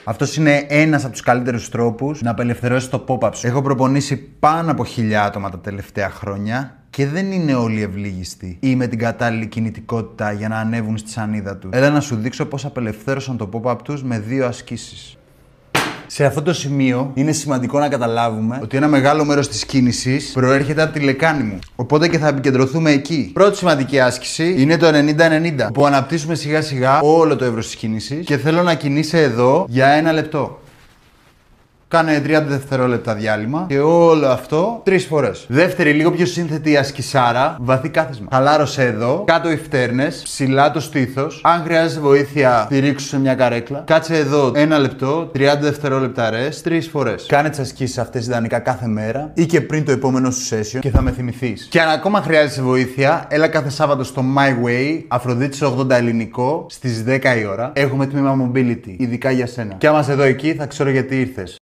Αυτός είναι ένας από τους καλύτερους τρόπους να απελευθερώσεις το pop-up σου. Έχω προπονήσει πάνω από 1000 άτομα τα τελευταία χρόνια. Και δεν είναι όλοι ευλίγιστοι ή με την κατάλληλη κινητικότητα για να ανέβουν στη σανίδα τους. Έλα να σου δείξω πώς απελευθέρωσαν το pop-up τους με 2 ασκήσεις. Σε αυτό το σημείο είναι σημαντικό να καταλάβουμε ότι ένα μεγάλο μέρος της κίνησης προέρχεται από τη λεκάνη μου. Οπότε και θα επικεντρωθούμε εκεί. Πρώτη σημαντική άσκηση είναι το 90-90, που αναπτύσσουμε σιγά σιγά όλο το εύρος της κίνησης και θέλω να κινείσαι εδώ για 1 λεπτό. Κάνε 30 δευτερόλεπτα διάλειμμα και όλο αυτό 3 φορές. Δεύτερη, λίγο πιο σύνθετη ασκησάρα, βαθύ κάθισμα. Χαλάρωσε εδώ, κάτω οι φτέρνες, ψηλά το στήθος. Αν χρειάζεσαι βοήθεια, στηρίξου σε μια καρέκλα. Κάτσε εδώ 1 λεπτό, 30 δευτερόλεπτα rest, 3 φορές. Κάνε τις ασκήσεις αυτές ιδανικά κάθε μέρα ή και πριν το επόμενο σου session και θα με θυμηθείς. Και αν ακόμα χρειάζεσαι βοήθεια, έλα κάθε Σάββατο στο My Way, Αφροδίτης 80 ελληνικό, στις 10 η ώρα. Έχουμε τμήμα mobility, ειδικά για σένα. Και άμα είσαι εδώ εκεί, θα ξέρω γιατί ήρθες.